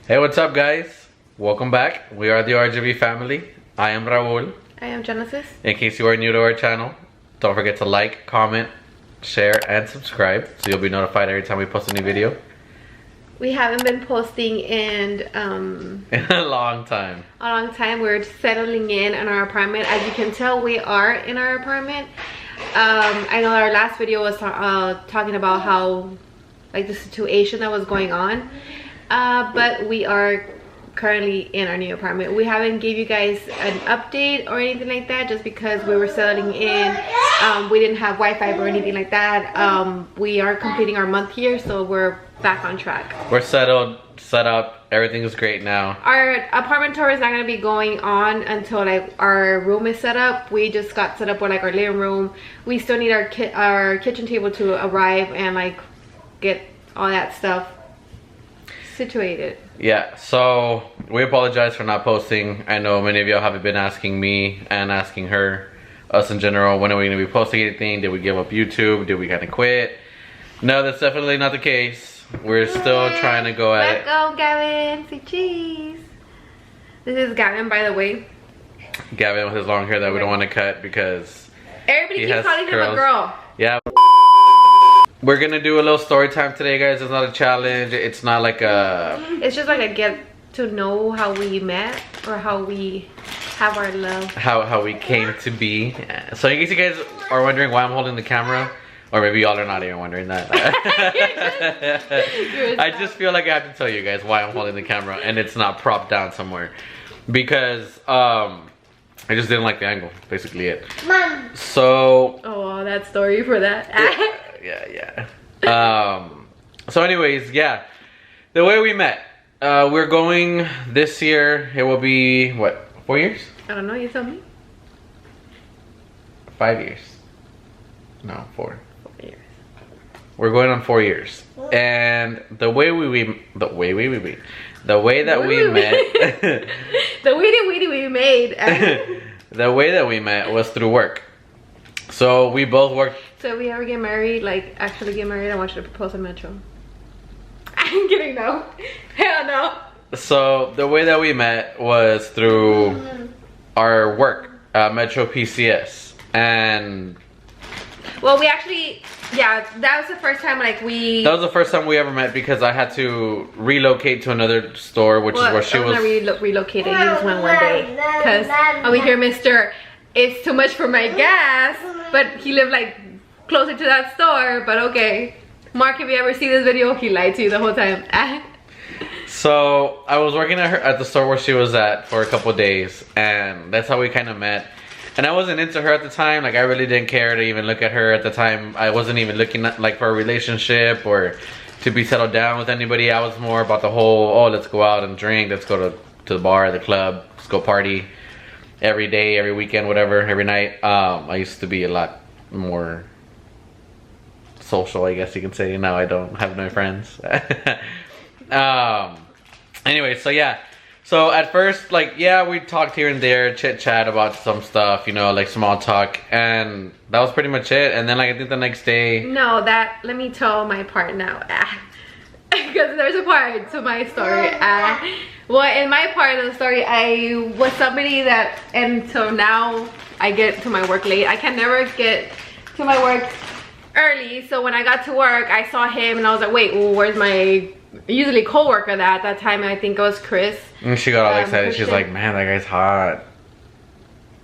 Hey, what's up, guys? Welcome back. We are the RGB family. I am Raul. I am Genesis. In case you are new to our channel, don't forget to like, comment, share, and subscribe so you'll be notified every time we post a new video. We haven't been posting in In a long time. a long time. We're settling in our apartment. As you can tell, we are in our apartment. I know our last video was talking about how, like, the situation that was going on. But we are currently in our new apartment. We haven't gave you guys an update or anything like that just because we were settling in. We didn't have Wi-Fi or anything like that. We are completing our month here, so we're back on track. We're settled, set up, everything is great now. Our apartment tour is not going to be going on until like our room is set up. We just got set up with like our living room. We still need our kitchen table to arrive and like get all that stuff situated. Yeah, so we apologize for not posting. I know many of y'all haven't been asking me and asking her, us in general, when are we going to be posting anything? Did we give up YouTube? Did we kind of quit? No, that's definitely not the case. We're still trying to go at it. Let's go, Gavin. Say cheese. This is Gavin, by the way. Gavin with his long hair that we don't want to cut because everybody keeps calling him a girl. Yeah. We're gonna do a little story time today, guys. It's not a challenge. It's not like a... It's just like a get to know how we met or how we have our love. How we came to be. So in case you guys are wondering why I'm holding the camera, or maybe y'all are not even wondering that. I just feel like I have to tell you guys why I'm holding the camera and it's not propped down somewhere. Because I just didn't like the angle, basically it. Mom. So... Oh, that story for that. Yeah. So anyways, yeah. The way we met. We're going this year. It will be, what, 4 years? I don't know, you tell me. 5 years. No, 4. 4 years. We're going on 4 years. And the way that we met The way that we met was through work. So we both worked. So if we ever get married, like actually get married, I want you to propose in Metro. I'm kidding, no. Hell no. So the way that we met was through our work, Metro PCS. And well, we actually, yeah, that was the first time like we... That was the first time we ever met because I had to relocate to another store, which is where she was... Not relocated, he just went one day. Because over here, Mr. It's too much for my gas. But he lived like closer to that store, but okay. Mark, if you ever see this video, he lied to you the whole time. So I was working at the store where she was at for a couple days, and that's how we kind of met. And I wasn't into her at the time. Like, I really didn't care to even look at her at the time. I wasn't even looking at, like, for a relationship or to be settled down with anybody. I was more about the whole, oh, let's go out and drink. Let's go to the bar, the club. Let's go party every day, every weekend, whatever, every night. I used to be a lot more social, I guess you can say. Now I don't have no friends. Anyway, so yeah. So at first, like, yeah, we talked here and there, chit chat about some stuff, you know, like small talk, and that was pretty much it. And then, like, I think the next day... No, let me tell my part now. Because there's a part to my story. Well, in my part of the story, I was somebody that, and so now I get to my work late. I can never get to my work early. So when I got to work, I saw him and I was like, wait, well, where's my usually co-worker that at that time? I think it was Chris. And she got all excited. She's like, man, that guy's hot.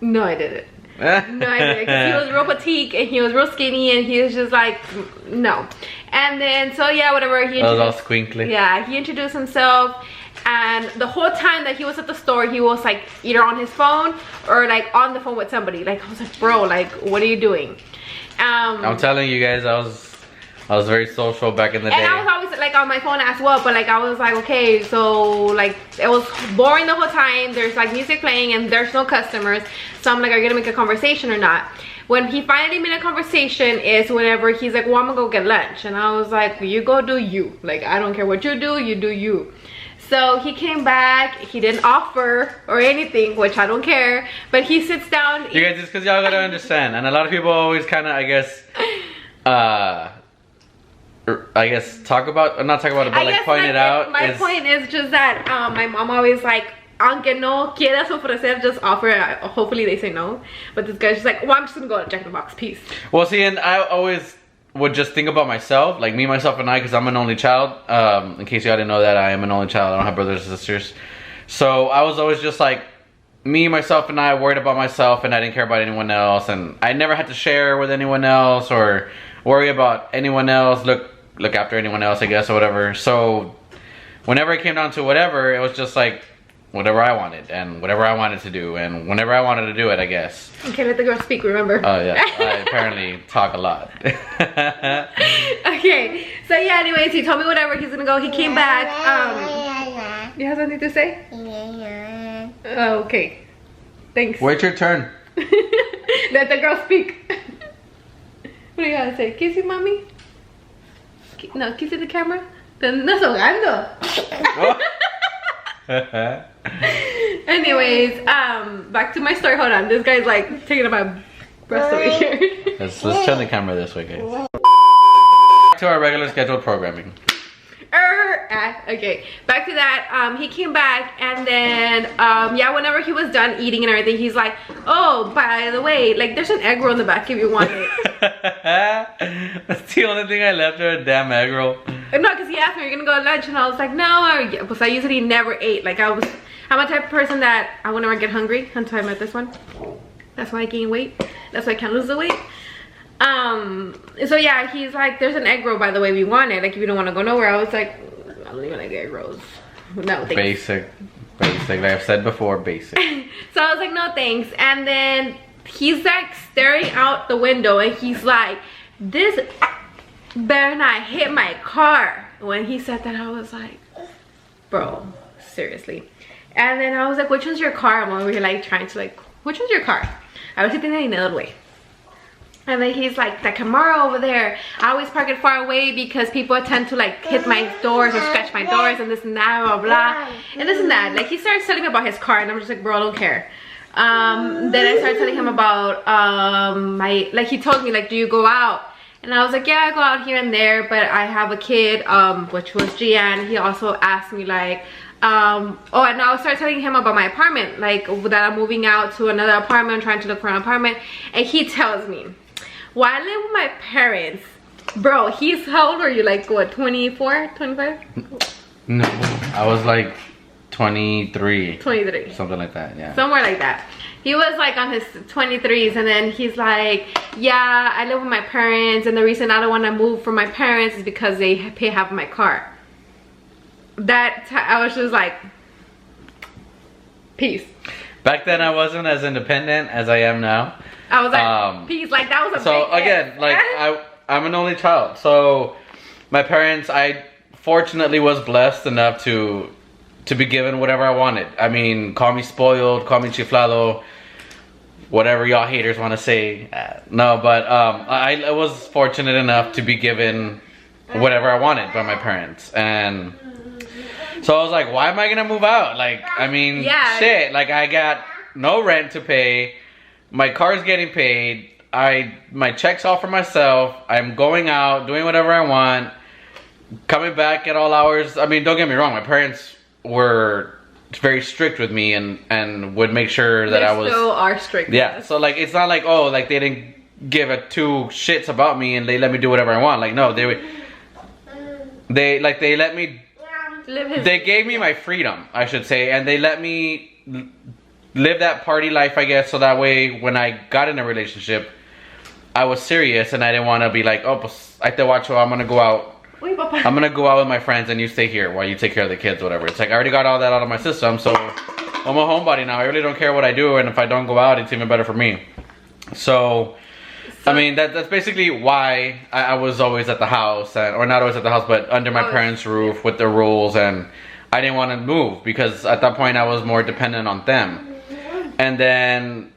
No, I didn't. No, I didn't. 'Cause he was real petite and he was real skinny and he was just like, no. And then, so yeah, whatever. He was all squinkly. Yeah, he introduced himself. And the whole time that he was at the store, he was like either on his phone or like on the phone with somebody. Like, I was like, bro, like, what are you doing? I'm telling you guys, I was very social back in the day. And I was always like on my phone as well, but like I was like, okay, so like it was boring the whole time. There's like music playing and there's no customers. So I'm like, are you gonna make a conversation or not? When he finally made a conversation is whenever he's like, well, I'm gonna go get lunch. And I was like, well, you go do you. Like, I don't care what you do you. So he came back, he didn't offer or anything, which I don't care, but he sits down. You guys, just because y'all gotta understand, and a lot of people always kind of, I guess, I guess not talk about it, but like point it out. My point is just that my mom always like, aunque no quieras ofrecer, just offer it. Hopefully they say no. But this guy's just like, well, I'm just gonna go to Jack in the Box. Peace. Well, see, and I always would just think about myself, like me, myself, and I, because I'm an only child. In case y'all didn't know that, I am an only child. I don't have brothers and sisters. So I was always just like, me, myself, and I worried about myself, and I didn't care about anyone else, and I never had to share with anyone else or worry about anyone else, look after anyone else, I guess, or whatever. So whenever it came down to whatever, it was just like whatever I wanted and whatever I wanted to do and whenever I wanted to do it, I guess. Okay, let the girl speak, remember? Oh yeah, I apparently talk a lot. Okay, so yeah, anyways, he told me whatever, he's gonna go. He came back. You have something to say? Oh, okay, thanks. Wait your turn. Let the girl speak. What do you gotta say? Kiss you, mommy? No, kiss the camera. Te andas ahogando. Anyways, back to my story. Hold on, this guy's like taking my breast over here. Let's turn the camera this way, guys. Back to our regular scheduled programming. Okay, back to that. He came back, and then yeah, whenever he was done eating and everything, he's like, oh, by the way, like there's an egg roll in the back if you want it. That's the only thing I left her, a damn egg roll. No, because he asked me, are you gonna go to lunch? And I was like, no, because I usually never ate. Like I'm a type of person that I would never get hungry until I met this one. That's why I gain weight. That's why I can't lose the weight. So yeah, he's like, there's an egg roll, by the way, we want it. Like if you don't want to go nowhere. I was like, I don't even like egg rolls. No thanks. Basic, like I've said before, basic. So I was like, no thanks. And then he's like staring out the window, and he's like, this better not hit my car. When he said that, I was like, bro, seriously. And then I was like, which one's your car? I'm over here like trying to like, which one's your car? I was sitting there in another way. And then he's like, the Camaro over there, I always park it far away because people tend to like hit my doors or scratch my doors and this and that, blah blah, and this and that. Like he starts telling me about his car, and I'm just like, bro, I don't care. Then I started telling him about like he told me like, do you go out? And I was like, yeah, I go out here and there, but I have a kid, which was Gian. He also asked me like, oh, and I started telling him about my apartment, like that I'm moving out to another apartment, trying to look for an apartment. And he tells me, well, I live with my parents. Bro, he's, how old are you? Like what, 24, 25? No, I was like 23. 23. Something like that, yeah. Somewhere like that. He was like on his 23s, and then he's like, yeah, I live with my parents, and the reason I don't want to move from my parents is because they pay half of my car. I was just like, peace. Back then I wasn't as independent as I am now. I was like, peace, like that was a so big again, F. like I'm an only child, so my parents, I fortunately was blessed enough to be given whatever I wanted. I mean, call me spoiled, call me chiflado, whatever y'all haters want to say. No, but I was fortunate enough to be given whatever I wanted by my parents. And so I was like, why am I gonna move out? Like, I mean, yeah, shit, like I got no rent to pay, my car's getting paid, my check's all for myself, I'm going out, doing whatever I want, coming back at all hours. I mean, don't get me wrong, my parents were very strict with me and would make sure that I was, still are strict. Yeah, so like it's not like, oh, like they didn't give a two shits about me and they let me do whatever I want. Like no, they let me they gave me my freedom, I should say, and they let me live that party life, I guess, so that way when I got in a relationship I was serious and I didn't want to be like, oh, pues, I te watcho, I'm gonna go out. I'm gonna go out with my friends and you stay here while you take care of the kids, whatever. It's like I already got all that out of my system, so I'm a homebody now. I really don't care what I do, and if I don't go out, it's even better for me. So I mean, that's basically why I was always at the house, or not always at the house, but under my parents' roof with the rules, and I didn't want to move because at that point I was more dependent on them. And then,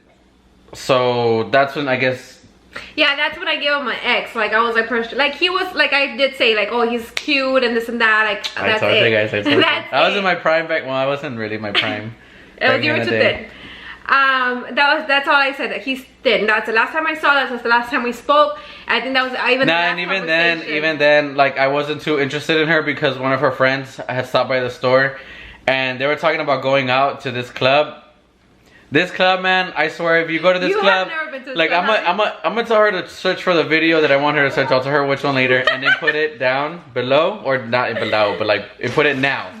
so that's when I guess. Yeah, that's what I gave him my ex. Like I was like, he was like, I did say like, oh, he's cute and this and that. Like that's it. I told you guys. I was in my prime back. Well, I wasn't really my prime. It was, you were too thin. That's all I said. That he's thin. That's the last time I saw. That's the last time we spoke. I think that was even. Nah, and even then, like I wasn't too interested in her because one of her friends had stopped by the store, and they were talking about going out to this club. This club, man, I swear, if you go to this club, have never been to this like club, I'm gonna tell her to search for the video that I want her to search. I'll tell her which one later, and then put it down below, or not below, but like put it now.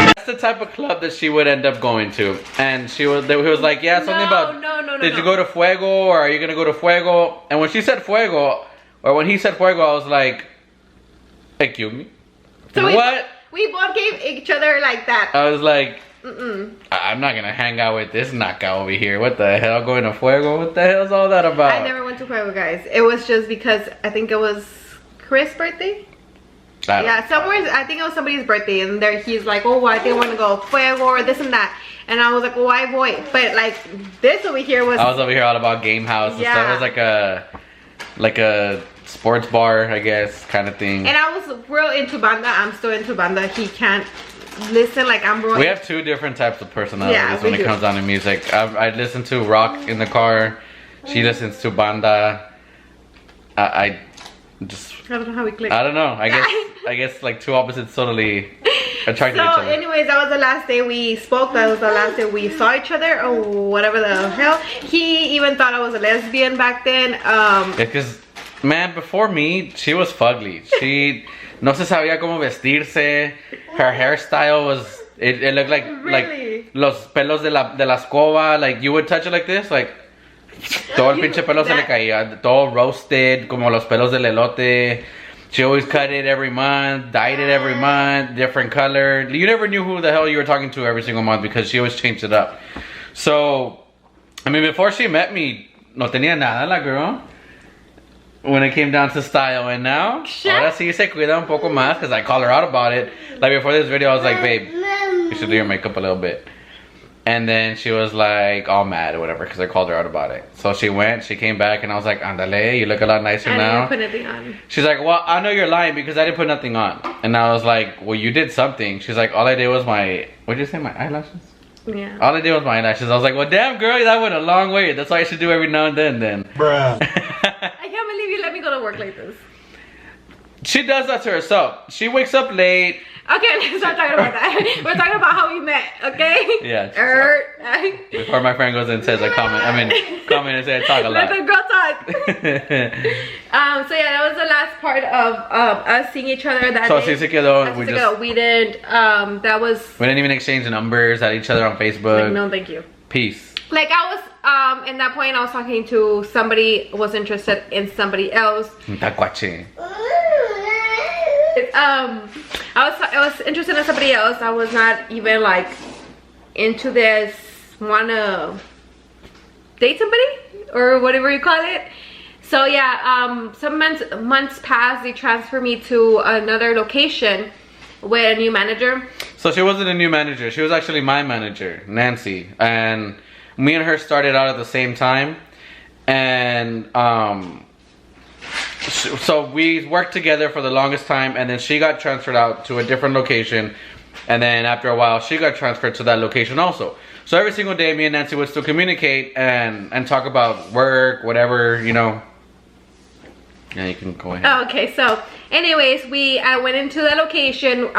That's the type of club that she would end up going to, and he was like, yeah, something about. No. Did you go to Fuego, or are you gonna go to Fuego? And when she said Fuego. Or when he said Fuego, I was like, excuse me? So what? We both gave each other like that. I was like, I'm not going to hang out with this knockout over here. What the hell? Going to Fuego? What the hell's all that about? I never went to Fuego, guys. It was just because I think it was Chris' birthday. Yeah, somewhere, I think it was somebody's birthday. And there he's like, oh, I think I want to go Fuego or this and that. And I was like, well, why boy? But like, this over here was... I was over here all about Game House and stuff. It was like a sports bar, I guess, kind of thing. And I was real into banda. I'm still into banda. He can't listen like I'm real. We have two different types of personalities when it comes down to music. I listen to rock in the car. She listens to banda. I don't know how we click. I don't know. I guess like two opposites totally attracted each other. So anyways, that was the last day we spoke. That was the last day we saw each other, or whatever the hell. He even thought I was a lesbian back then. Because man, before me, she was fugly. She no se sabía cómo vestirse. Her hairstyle was it looked like really? Like los pelos de la escoba. Like you would touch it like this, like todo el pinche pelo se le caía, todo roasted, como los pelos del elote. She always cut it every month, dyed it every month, different color. You never knew who the hell you were talking to every single month because she always changed it up. So, I mean, before she met me, no tenía nada la girl. When it came down to style, and now, ahora sí se cuida un poco más because I called her out about it. Like before this video, I was like, babe, you should do your makeup a little bit. And then she was like all mad or whatever because I called her out about it. So she went, she came back, and I was like, andale, you look a lot nicer now. I didn't put anything on. She's like, well, I know you're lying because I didn't put nothing on. And I was like, well, you did something. She's like, all I did was my, what did you say, my eyelashes? Yeah. All I did was my eyelashes. I was like, well, damn, girl, that went a long way. That's what I should do every now and then. Bruh. I can't believe you let me go to work like this. She does that to herself. She wakes up late. Okay, let's not talking about that. We're talking about how we met, okay? Yeah. Before my friend goes and says comment and say I talk a lot. Let the girl talk. So yeah, that was the last part of us seeing each other that day. Sí se quedó. We didn't, that was... We didn't even exchange numbers at each other on Facebook. Like, no, thank you. Peace. Like I was, in that point I was talking to somebody, was interested in somebody else. Tacuache. I was interested in somebody else. I was not even like into this, wanna date somebody or whatever you call it. So yeah, some months passed. They transferred me to another location with a new manager. So she wasn't a new manager. She was actually my manager, Nancy, and me and her started out at the same time, and so we worked together for the longest time, and then she got transferred out to a different location, and then after a while she got transferred to that location also. So every single day me and Nancy would still communicate and talk about work, whatever, you know. Yeah, you can go ahead. Oh, okay, so anyways, I went into the location.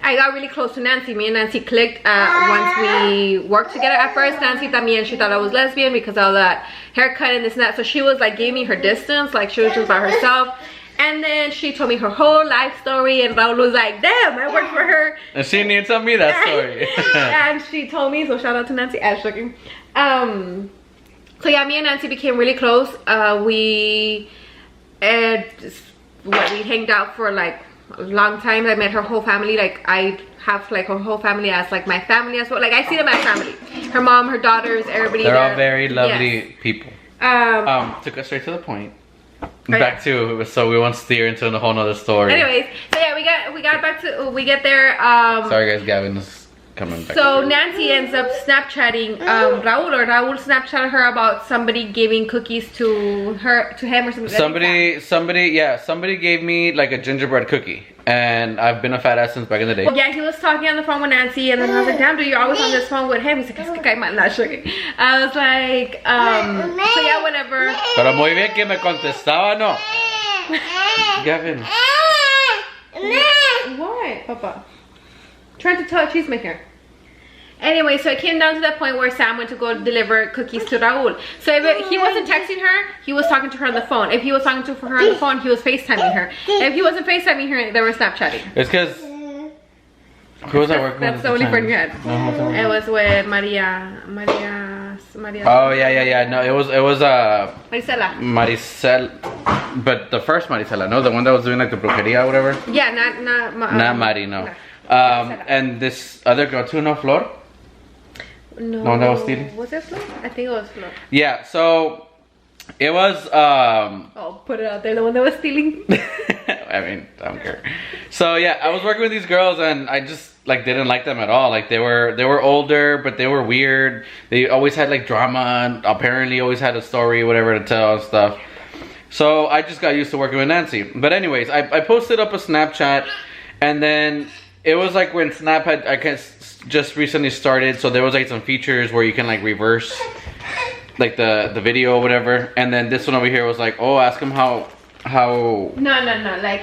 I got really close to Nancy. Me and Nancy clicked once we worked together. At first, Nancy también, she thought I was lesbian because of that haircut and this and that. So she was like, gave me her distance, like she was just by herself. And then she told me her whole life story, and Raul was like, damn, I worked for her. And she didn't tell me that story. And she told me, so shout out to Nancy. So yeah, me and Nancy became really close. We hanged out for like a long time. I met her whole family. Like I have like her whole family as like my family as well. Like I see them as family. Her mom, her daughters, everybody. They're all very lovely people. Took us straight to the point. Back to, so we won't steer into a whole nother story. Anyways, so yeah, we get there. Sorry guys, Gavin is coming back. So Nancy ends up Snapchatting Raul, or Raul Snapchatted her about somebody giving cookies to him or something. Somebody gave me like a gingerbread cookie, and I've been a fat ass since back in the day. Yeah, he was talking on the phone with Nancy, and then I was like, damn, dude, you're always on this phone with him. He's like, es que cae mal, not sugar. I was like, so yeah, whatever. Pero muy bien que me contestaba, no. Gavin. What, Papa? Trying to tell a cheesemaker. Anyway, so it came down to that point where Sam went to go deliver cookies to Raul. So if he wasn't texting her, he was talking to her on the phone. If he was talking to her on the phone, he was FaceTiming her. If he wasn't FaceTiming her, they were Snapchatting. It's because... Who was I working with? That's the only friend you had. No, it was with Maria. Oh yeah. No, it was Maricela. Maricel, but the first Maricela, no, the one that was doing like the brujeria or whatever. Yeah, not Mari, no. And this other girl too, no, Flor. No. The one that was stealing. Was it Flor? I think it was Flor. Yeah. So it was. Oh, put it out there. The one that was stealing. I mean, I don't care. So yeah, I was working with these girls, and I just like didn't like them at all. Like they were older, but they were weird. They always had like drama, and apparently always had a story, whatever to tell and stuff. So I just got used to working with Nancy. But anyways, I posted up a Snapchat, and then it was like when Snap had, I guess, just recently started. So there was like some features where you can like reverse like the video or whatever. And then this one over here was like, oh, ask him how. No. Like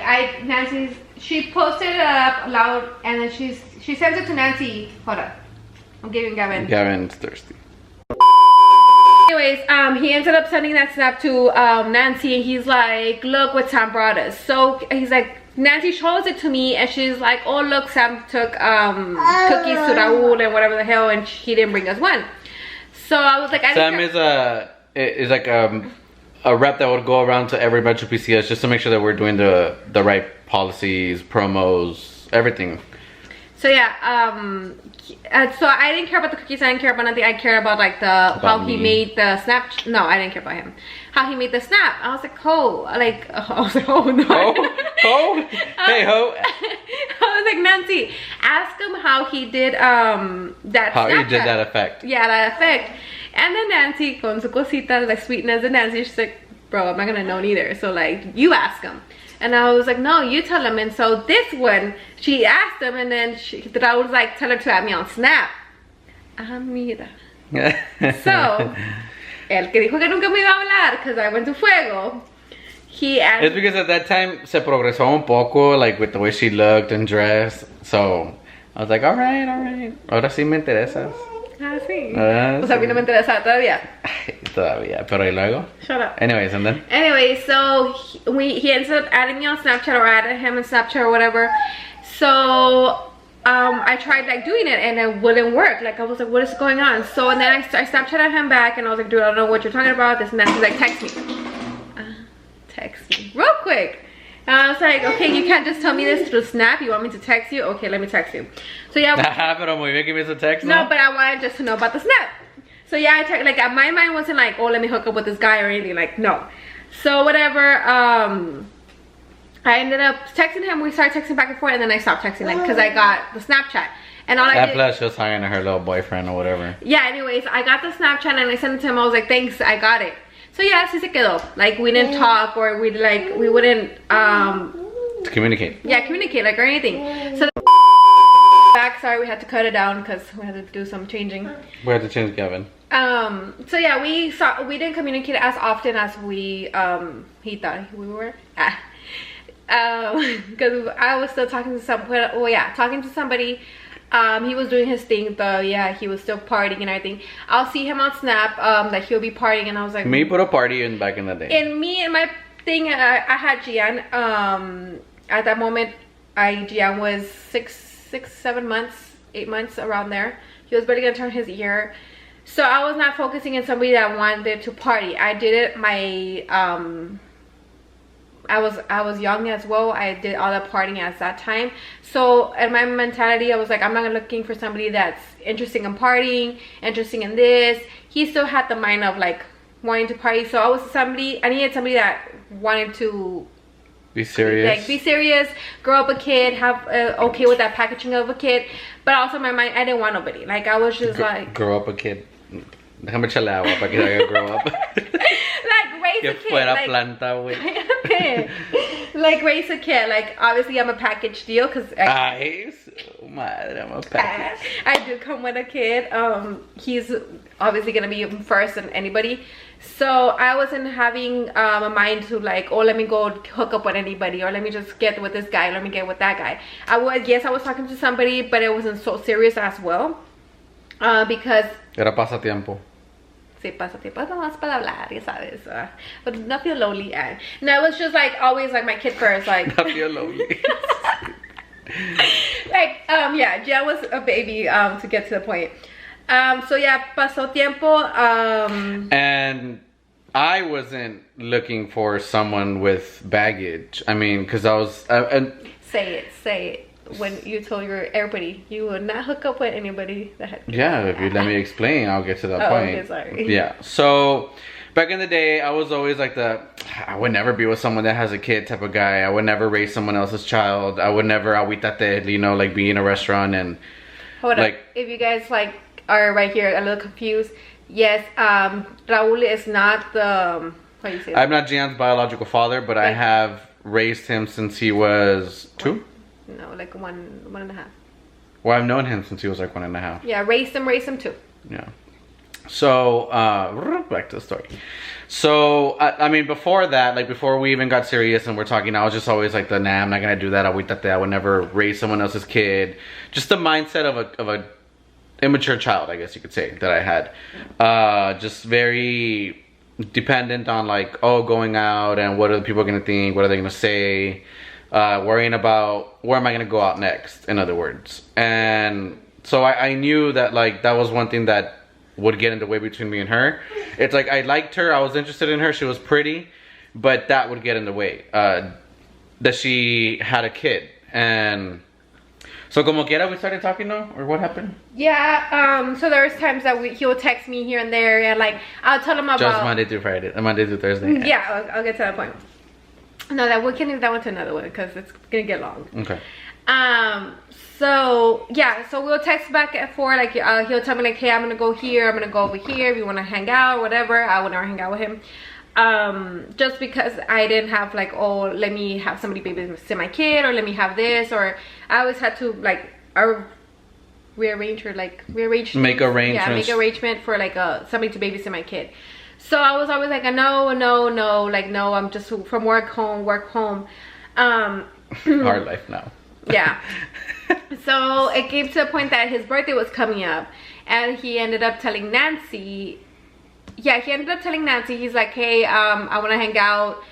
she posted it up loud, and then she sends it to Nancy. Hold up, I'm giving Gavin. Gavin's thirsty. Anyways, he ended up sending that snap to Nancy, and he's like, look what Sam brought us. So he's like, Nancy shows it to me, and she's like, oh look, Sam took cookies to Raul and whatever the hell, and he didn't bring us one. So I was like, Sam is like a rep that would go around to every Metro PCS just to make sure that we're doing the right policies, promos, everything. So yeah, so I didn't care about the cookies. I didn't care about nothing. I cared about like how he made the snap. No, I didn't care about him. How he made the snap. I was like, oh, no. Ho? Hey, ho. I was like, Nancy, ask him how he did that. How Snapchat. he did that effect. Yeah, that effect. And then Nancy, con su cosita, like sweetness, and Nancy, she's like, bro, I'm not gonna know neither. So like, you ask him. And I was like, no, you tell him. And so this one, she asked him, and then I was like, tell her to add me on Snap. Mira. So, el que dijo que nunca me iba a hablar, because I went to Fuego, he asked. It's because at that time, se progresó un poco, like with the way she looked and dressed. So, I was like, all right. Ahora sí me interesas. Ah, sí. O sea, a mí no me interesa todavía. Todavía, pero y luego? Shut up. Anyways, and then? Anyway, so he ends up adding me on Snapchat, or added him on Snapchat or whatever. So I tried like doing it, and it wouldn't work. Like I was like, what is going on? So and then I Snapchatted him back, and I was like, dude, I don't know what you're talking about. This and that. He's like, text me. Text me real quick. And I was like, okay, you can't just tell me this through Snap. You want me to text you? Okay, let me text you. So yeah. Pero muy bien que me hizo text. No, but I wanted just to know about the Snap. So yeah, I like my mind wasn't like, oh, let me hook up with this guy or anything. Like no. So whatever. I ended up texting him. We started texting back and forth, and then I stopped texting, like, because I got the Snapchat. And all I did, plus she was talking to her little boyfriend or whatever. Yeah. Anyways, I got the Snapchat, and I sent it to him. I was like, thanks, I got it. So yeah, así se quedó. Like we didn't talk, or we wouldn't to communicate. Yeah, communicate like or anything. So back, sorry, we had to cut it down because we had to do some changing. We had to change Gavin. So yeah, we didn't communicate as often as he thought we were. Because I was still talking to talking to somebody. He was doing his thing though. Yeah, he was still partying and everything. I'll see him on Snap that he'll be partying, and I was like, me put a party in back in the day. And me and my thing, I had Gian. At that moment, Gian was 7 months, 8 months, around there. He was barely gonna turn his year. So I was not focusing on somebody that wanted to party. I did it I was young as well. I did all the partying at that time. So in my mentality, I was like, I'm not looking for somebody that's interested in partying, interested in this. He still had the mind of like wanting to party. So I needed somebody that wanted to Be serious. Like, be serious, grow up a kid, have okay with that packaging of a kid. But also in my mind, I didn't want nobody. Like, I was just like... Grow up a kid. Déjame echarle agua para que haga grow up. Like, raise a kid. Que fuera like, planta, güey. Like, raise a kid. Like, obviously, I'm a package deal because... Ay, su madre, I'm a package. I do come with a kid. He's obviously going to be first than anybody. So I wasn't having a mind to like, oh, let me go hook up with anybody, or let me just get with this guy, let me get with that guy. I was talking to somebody, but it wasn't so serious as well. Because... Era pasatiempo. Sí, pasatiempo, no más para hablar, ya sabes. But not feel lonely. No, it was just like, always like my kid first. Like, Not feel lonely. like, yeah, Jen was a baby, to get to the point. So yeah, pasó tiempo. And I wasn't looking for someone with baggage. I mean, because I was... Say it. When you told everybody you would not hook up with anybody that had... Yeah, if you let me explain, I'll get to that point. Okay, sorry. Yeah, so back in the day, I was always like I would never be with someone that has a kid type of guy. I would never raise someone else's child. I would never aguitate, you know, like be in a restaurant and... Hold like, up. If you guys like are right here a little confused, yes, Raul is not the... What do you say? I'm not Gian's biological father, but I have raised him since he was 2? No, like one and a half. Well, I've known him since he was like 1.5. Yeah, raised him too. Yeah. So, back to the story. So, I mean, before that, like before we even got serious and we're talking, I was just always like, nah, I'm not gonna do that. I would never raise someone else's kid. Just the mindset of a immature child, I guess you could say, that I had. Just very dependent on like, oh, going out and what are the people gonna think? What are they gonna say? Worrying about where am I gonna go out next, in other words. And so I knew that like that was one thing that would get in the way between me and her. It's like I liked her, I was interested in her, she was pretty, but that would get in the way. That she had a kid. And so como quiera we started talking now, or what happened? Yeah, so there's times that he'll text me here and there, and like I'll tell him about... Just Monday through Thursday. Yeah, I'll get to that point. No, that we can leave that one to another one because it's gonna get long. Okay. So yeah, so we'll text back and forth. Like he'll tell me like, hey, I'm gonna go here, I'm gonna go over here. If you wanna hang out, whatever. I would never hang out with him. Just because I didn't have like, oh, let me have somebody babysit my kid, or let me have this, or I always had to like rearrange Make arrangements. Yeah, make arrangement for like somebody to babysit my kid. So I was always like, no, like, no, I'm just from work home. Hard life now. Yeah. So it came to a point that his birthday was coming up, and he ended up telling Nancy. Yeah, he ended up telling Nancy, he's like, hey, I want to hang out,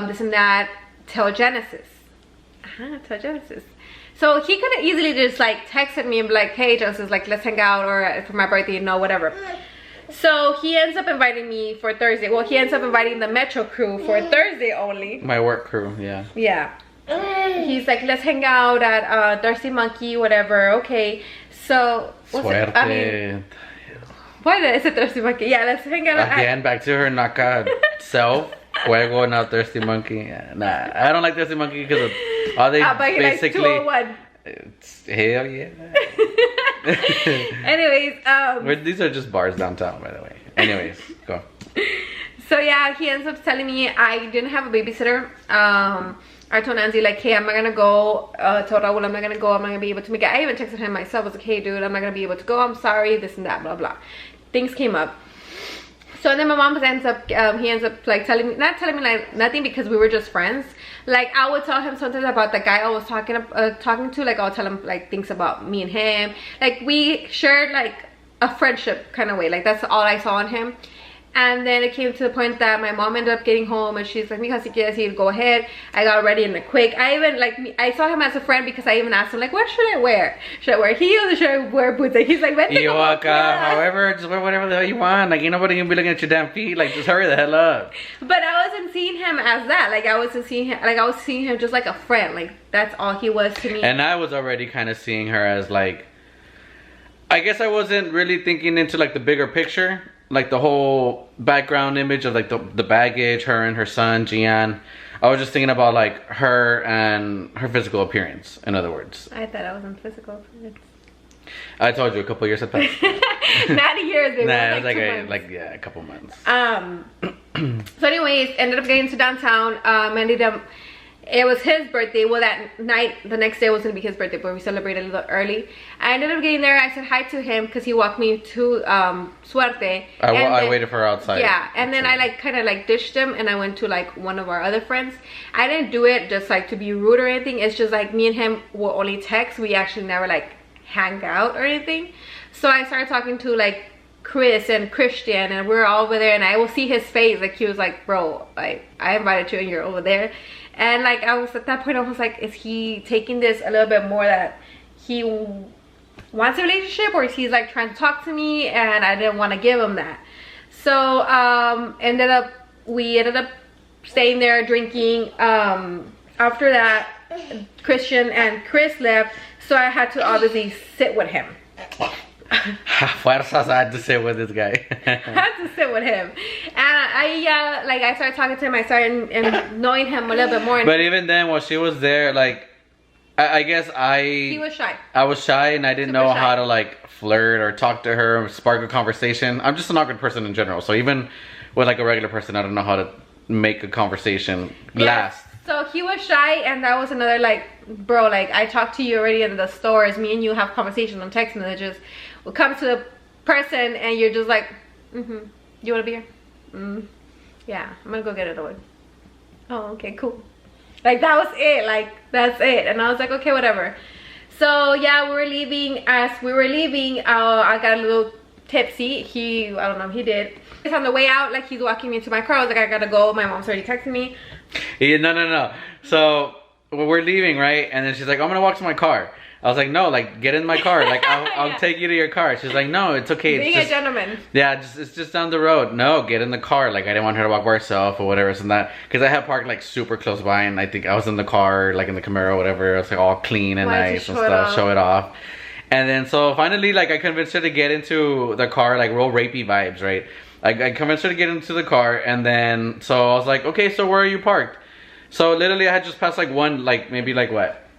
this and that, tell Genesis. Tell Genesis. So he could have easily just like texted me and be like, hey, Genesis, like, let's hang out, or for my birthday, whatever. So he ends up inviting me for Thursday. Well, he ends up inviting the Metro crew for Thursday only. My work crew, yeah. Yeah. He's like, let's hang out at Thirsty Monkey, whatever. Okay. So, what's it? I mean, what is it, Thirsty Monkey? Yeah, let's hang out. Again, back to her Naka self. Fuego, not Thirsty Monkey. Nah, I don't like Thirsty Monkey because all they basically... Like 201. It's, hell yeah. Anyways, these are just bars downtown, by the way. Anyways, go. So yeah, he ends up telling me I didn't have a babysitter. I told Nancy like, hey, I'm not gonna go. Told Raul I'm not gonna go. I'm not gonna be able to make it. I even texted him myself. I was like, hey, dude, I'm not gonna be able to go. I'm sorry. This and that, blah blah. Things came up. So then my mom ends up, he ends up like not telling me like nothing, because we were just friends. Like I would tell him sometimes about the guy I was talking to. Like I'll tell him like things about me and him. Like we shared like a friendship kind of way. Like that's all I saw in him. And then it came to the point that my mom ended up getting home, and she's like, mija, si quieres ir, go ahead. I got ready in a quick. I even like, I saw him as a friend because I even asked him like, what should I wear? Should I wear heels or should I wear boots? And he's like, however, just wear whatever the hell you want. Like, ain't nobody gonna be looking at your damn feet. Like, just hurry the hell up. But I wasn't seeing him as that. Like I wasn't seeing him, like I was seeing him just like a friend. Like that's all he was to me. And I was already kind of seeing her as like, I guess I wasn't really thinking into like the bigger picture. Like the whole background image of like the baggage, her and her son Gian. I was just thinking about like her and her physical appearance. In other words, I thought I wasn't physical. I told you a couple years had passed. Not years. It Nah, was it like was like a couple months. So anyways, ended up getting to downtown. It was his birthday. Well, that night, the next day was gonna be his birthday, but we celebrated a little early. I ended up getting there. I said hi to him because he walked me to Suerte. I waited for her outside. Yeah, and then I like kind of like ditched him, and I went to like one of our other friends. I didn't do it just like to be rude or anything. It's just like me and him will only text. We actually never like hang out or anything. So I started talking to like Chris and Christian, and we're all over there, and I will see his face. Like he was like, bro, like I invited you and you're over there. And like I was at that point, I was like, is he taking this a little bit more that he wants a relationship, or is he like trying to talk to me and I didn't want to give him that? So we ended up staying there drinking. After that, Christian and Chris left, so I had to obviously sit with him. Fuerzas, I had to sit with this guy. I had to sit with him, and I started talking to him. I started and knowing him a little bit more. But even then, while she was there, like I guess he was shy. I was shy, and I didn't know how to like flirt or talk to her or spark a conversation. I'm just an awkward person in general, so even with like a regular person, I don't know how to make a conversation last. So he was shy, and that was another like, bro, like I talked to you already in the stores. Me and you have conversation on text messages. We'll come to the person, and you're just like, you want a beer? Yeah, I'm gonna go get it away. Oh, okay, cool. Like that was it. Like that's it. And I was like, okay, whatever. So yeah, we were leaving. As we were leaving, I got a little tipsy. I don't know, he did. It's on the way out, like he's walking me to my car. I was like, I gotta go. My mom's already texting me. Yeah, no. So we're leaving, right? And then she's like, I'm gonna walk to my car. I was like, no, like get in my car. Like I'll take you to your car. She's like, no, it's okay. Being a gentleman. Yeah, it's just down the road. No, get in the car. Like I didn't want her to walk by herself or whatever, and that. Because I had parked like super close by, and I think I was in the car, like in the Camaro or whatever. It was like all clean and nice and stuff. Show it off. And then so finally, like I convinced her to get into the car, like real rapey vibes, right? I convinced her to get into the car, and then so I was like, okay, so where are you parked? So literally I had just passed like maybe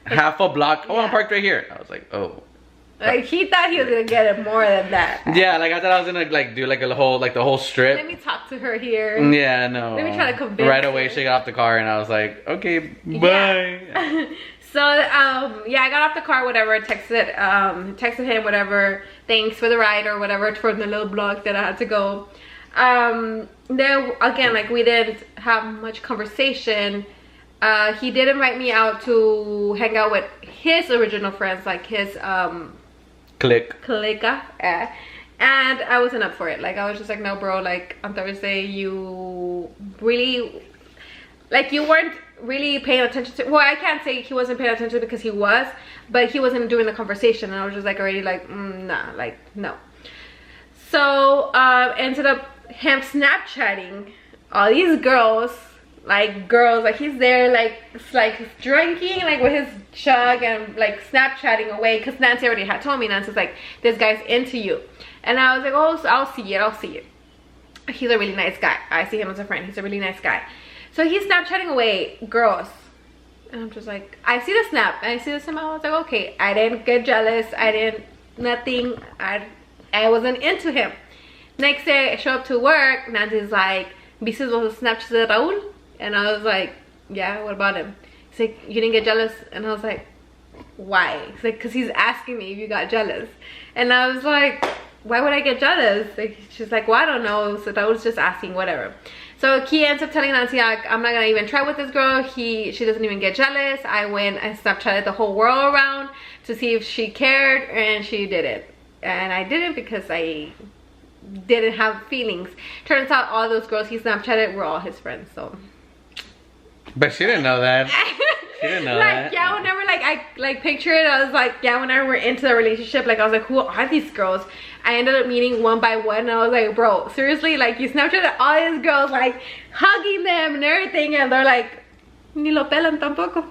half a block. Oh, I'm parked right here. I was like, oh. Like he thought he was gonna get it more than that. Yeah, like I thought I was gonna like do like the whole strip. Let me talk to her here. Yeah, no. Let me try to convince right away she got off the car, and I was like, okay, bye. Yeah. So yeah, I got off the car, whatever, texted him, whatever, thanks for the ride or whatever for the little block that I had to go. Then again, like we didn't have much conversation. He did invite me out to hang out with his original friends, like his clique. And I wasn't up for it. Like I was just like, no bro, like on Thursday you really, like you weren't really paying attention to, well, I can't say he wasn't paying attention because he was, but he wasn't doing the conversation, and I was just like already like nah, like no. So ended up him Snapchatting all these girls, like he's there like drinking like with his chug and like Snapchatting away, because Nancy already had told me. Nancy's like, this guy's into you, and I was like, oh, so I'll see it. He's a really nice guy. I see him as a friend. He's a really nice guy. So he's Snapchatting away girls, and I'm just like, I see the snap, and I see the snap. I was like, okay, I didn't get jealous. I didn't nothing. I wasn't into him. Next day I show up to work. Nancy's like, ¿viste los snaps de Raúl? And I was like, yeah, what about him? He's like, you didn't get jealous? And I was like, why? He's like, because he's asking me if you got jealous. And I was like, why would I get jealous? Like, she's like, well, I don't know. So I was just asking, whatever. So he ends up telling Nancy, like, I'm not gonna even try with this girl. She doesn't even get jealous. I went and Snapchatted the whole world around to see if she cared, and she didn't. And I didn't because I didn't have feelings. Turns out all those girls he Snapchatted were all his friends. So. But she didn't know that. She didn't know that. Yeah, whenever I picture it, I was like, yeah, whenever we're into the relationship, like I was like, who are these girls? I ended up meeting one by one, and I was like, bro, seriously, like you Snapchatted all these girls, like hugging them and everything, and they're like, ni lo pelan tampoco.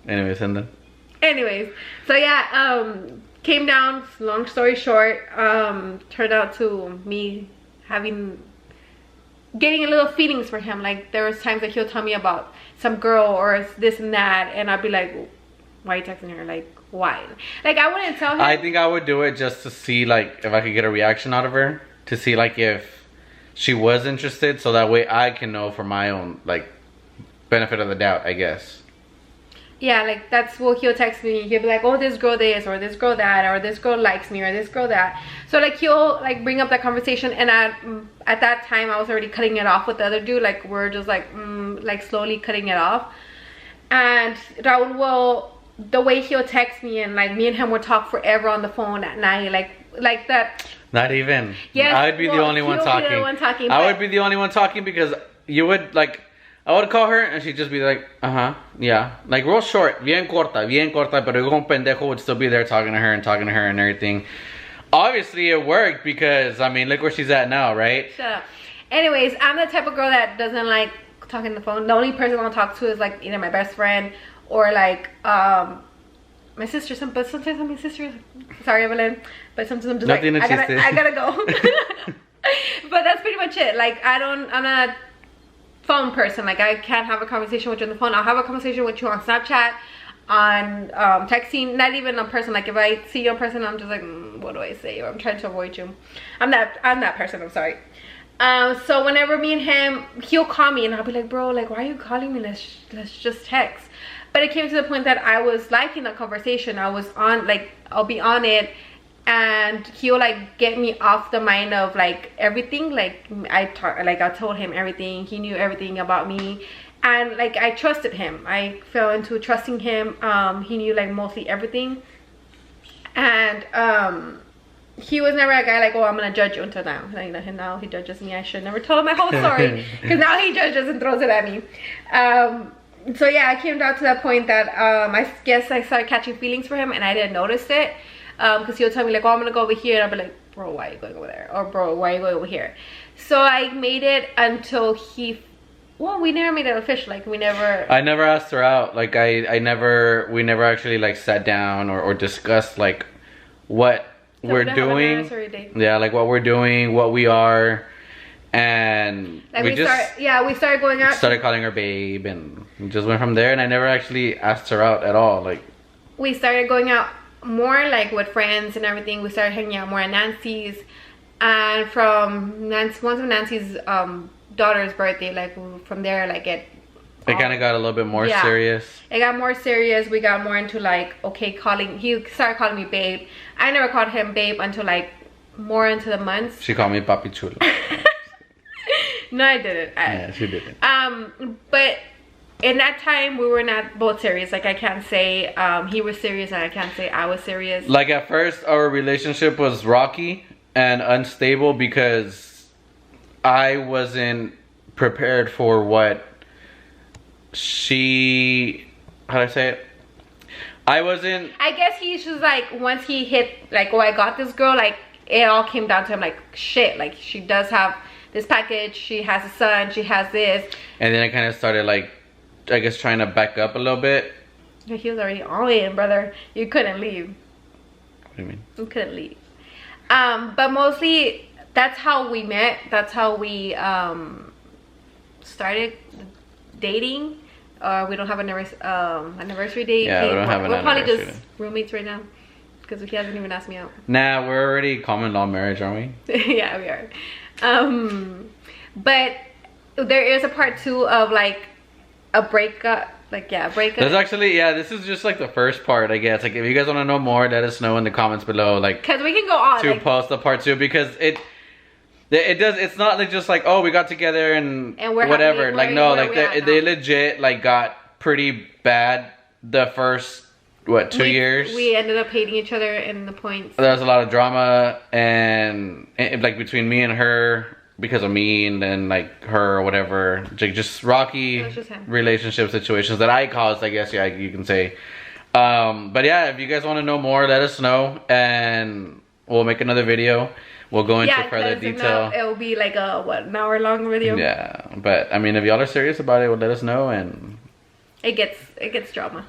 Anyways, so yeah, came down, long story short, turned out to me having getting a little feelings for him. Like there was times that he'll tell me about some girl or this and that, and I'd be like, why are you texting her? Like, why? Like, I wouldn't tell him. I think I would do it just to see, like, if I could get a reaction out of her, to see, like, if she was interested, so that way I can know for my own, like, benefit of the doubt, I guess. Yeah, like, that's what he'll text me. He'll be like, oh, this girl this, or this girl that, or this girl likes me, or this girl that. So, like, he'll, like, bring up that conversation, and at that time, I was already cutting it off with the other dude. Like, we're just, like, slowly cutting it off. And Raul will, the way he'll text me, and, like, me and him would talk forever on the phone at night, like that. Not even. Yes, I would be the only one talking. I would be the only one talking because you would, like, I would call her and she'd just be like, yeah. Like, real short, bien corta, but un pendejo would still be there talking to her and everything. Obviously, it worked because, I mean, look where she's at now, right? Shut up. Anyways, I'm the type of girl that doesn't like talking on the phone. The only person I'll talk to is, like, either my best friend or, like, my sister. But sometimes my sister, sorry, Evelyn, but sometimes I'm just Nothing like, I gotta go. But that's pretty much it. Like, I'm not phone person. Like, I can't have a conversation with you on the phone. I'll have a conversation with you on Snapchat, on texting, not even on person. Like, if I see you in person, I'm just like, what do I say? Or I'm trying to avoid you. I'm that person. I'm sorry. So whenever me and him, he'll call me and I'll be like, bro, like, why are you calling me? Let's just text. But it came to the point that I was liking the conversation. I was on, like, I'll be on it, and he'll, like, get me off the mind of, like, everything. Like, I told him everything. He knew everything about me, and, like, I trusted him. I fell into trusting him. He knew, like, mostly everything, and he was never a guy like, oh, I'm gonna judge you until now. Like, now he judges me. I should never tell him my whole story, because now he judges and throws it at me. So yeah, I came down to that point that I guess I started catching feelings for him, and I didn't notice it, because he'll tell me, like, oh, I'm gonna go over here, and I'll be like, bro, why are you going over there? Or, bro, why are you going over here? So I made it until we never made it official. Like, I never asked her out. Like, we never actually, like, sat down or discussed, like, what we're doing. Yeah, like, what we're doing, what we are. And like, we started going out. Started calling her babe, and just went from there. And I never actually asked her out at all. Like, we started going out more, like, with friends and everything. We started hanging out more at Nancy's, and from one of Nancy's daughter's birthday, like, from there, like, it kind of got a little bit more serious. It got more serious. We got more into, like, okay, he started calling me babe. I never called him babe until, like, more into the months. She called me papi chulo. No, I didn't. Yeah, she didn't. But in that time, we were not both serious. Like, I can't say he was serious, and I can't say I was serious. Like, at first, our relationship was rocky and unstable because I wasn't prepared for what how do I say it? I guess he's just like, once he hit, like, oh, I got this girl, like, it all came down to him, like, shit, like, she does have this package, she has a son, she has this. And then I kind of started, like, I guess, trying to back up a little bit. He was already all in, brother. You couldn't leave. What do you mean? You couldn't leave. But mostly, that's how we met. That's how we started dating. We don't have an anniversary date. Yeah, we don't have an anniversary. We're probably just roommates right now, because he hasn't even asked me out. Nah, we're already common law marriage, aren't we? Yeah, we are. But there is a part 2 of, like, a breakup. Like, yeah, breakup. There's actually, this is just, like, the first part, I guess. Like, if you guys want to know more, let us know in the comments below. Like, because we can go on to, like, post the part 2, because it's not, like, just like, oh, we got together and we're whatever. Happy, like, no, like, they legit, like, got pretty bad the first 2 years. We ended up hating each other in the points. There was a lot of drama and like, between me and her, because of me, and then, like, her or whatever, like, just rocky relationship situations that I caused, I guess. Yeah, you can say. But yeah, if you guys want to know more, let us know, and we'll make another video. We'll go into further detail. It will be like a an hour long video. Yeah, but I mean, if y'all are serious about it, well, let us know, and it gets drama.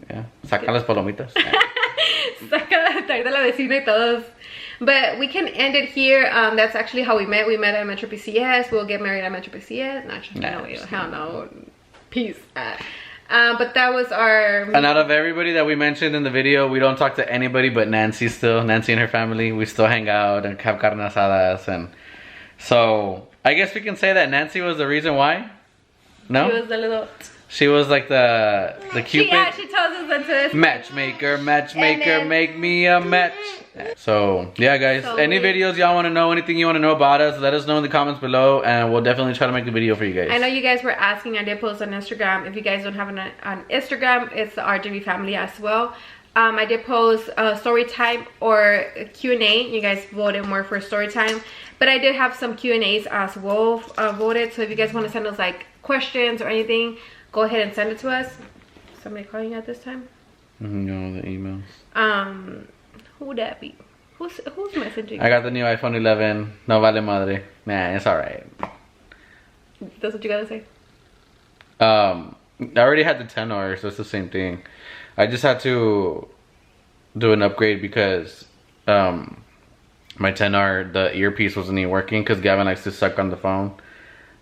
Yeah, saca las palomitas. Saca la vecina y todos But we can end it here. That's actually how we met. We met at Metro PCS. We'll get married at Metro PCS. Not sure. No, hell no. Peace. But that was our... And out of everybody that we mentioned in the video, we don't talk to anybody but Nancy still. Nancy and her family. We still hang out and have carne asadas. And so I guess we can say that Nancy was the reason why. No? She was the little... She was like the Cupid. She tells us into this. Matchmaker, make me a match. So yeah, guys, any videos y'all want to know, anything you want to know about us, let us know in the comments below, and we'll definitely try to make a video for you guys. I know you guys were asking. I did post on Instagram. If you guys don't have an Instagram, it's the RGB family as well. I did post story time or Q&A. You guys voted more for story time, but I did have some Q&As as well voted. So if you guys want to send us like questions or anything, go ahead and send it to us. Somebody calling you at this time? No, the emails. Who would that be? Who's messaging? I got the new iPhone 11. No vale madre. Nah, it's alright. That's what you gotta say? I already had the 10R, so it's the same thing. I just had to do an upgrade because my 10R, the earpiece wasn't even working because Gavin likes to suck on the phone.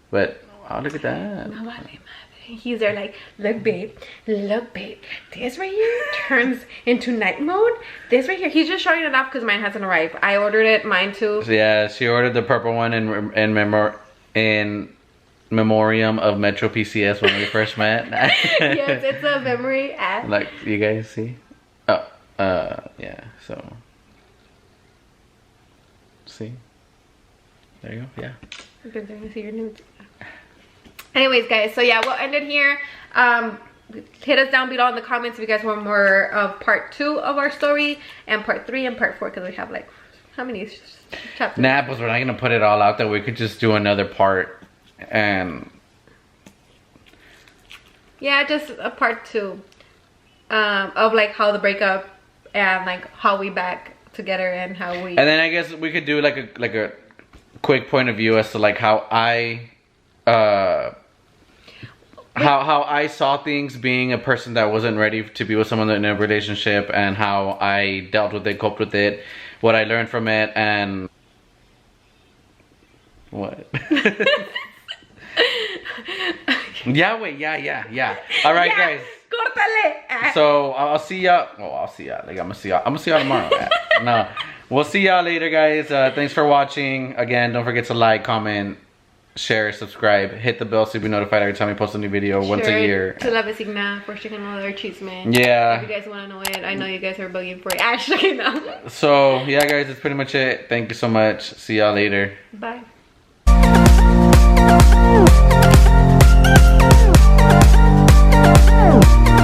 But, oh, look at that. No vale madre. He's there like, look babe, this right here turns into night mode. This right here, he's just showing it off because mine hasn't arrived. I ordered it, mine too. So yeah, she ordered the purple one in memoriam of Metro PCS when we first met. Yes, it's a memory app. Like, you guys see? Oh, yeah, so. See? There you go, yeah. I've been trying to see your nudes. Anyways, guys, so yeah, we'll end it here. Hit us down below in the comments if you guys want more of part 2 of our story and part 3 and part 4, because we have like how many chapters? Nah, but we're not gonna put it all out there. We could just do another part and yeah, just a part 2 of like how the breakup and like how we back together and how we. And then I guess we could do like a quick point of view as to like how I saw things being a person that wasn't ready to be with someone in a relationship, and how I dealt with it, coped with it, what I learned from it, and what? Yeah, wait, yeah. All right, yeah, guys. Córtale. So I'll see y'all. Well, I'll see y'all. Like I'm gonna see y'all tomorrow. No, we'll see y'all later, guys. Thanks for watching. Again, don't forget to like, comment, share, subscribe, hit the bell so you'll be notified every time we post a new video once a year. To la vecina for chicken or cheeseman. Yeah. If you guys want to know it, I know you guys are bugging for it. Actually, no. So yeah, guys, that's pretty much it. Thank you so much. See y'all later. Bye.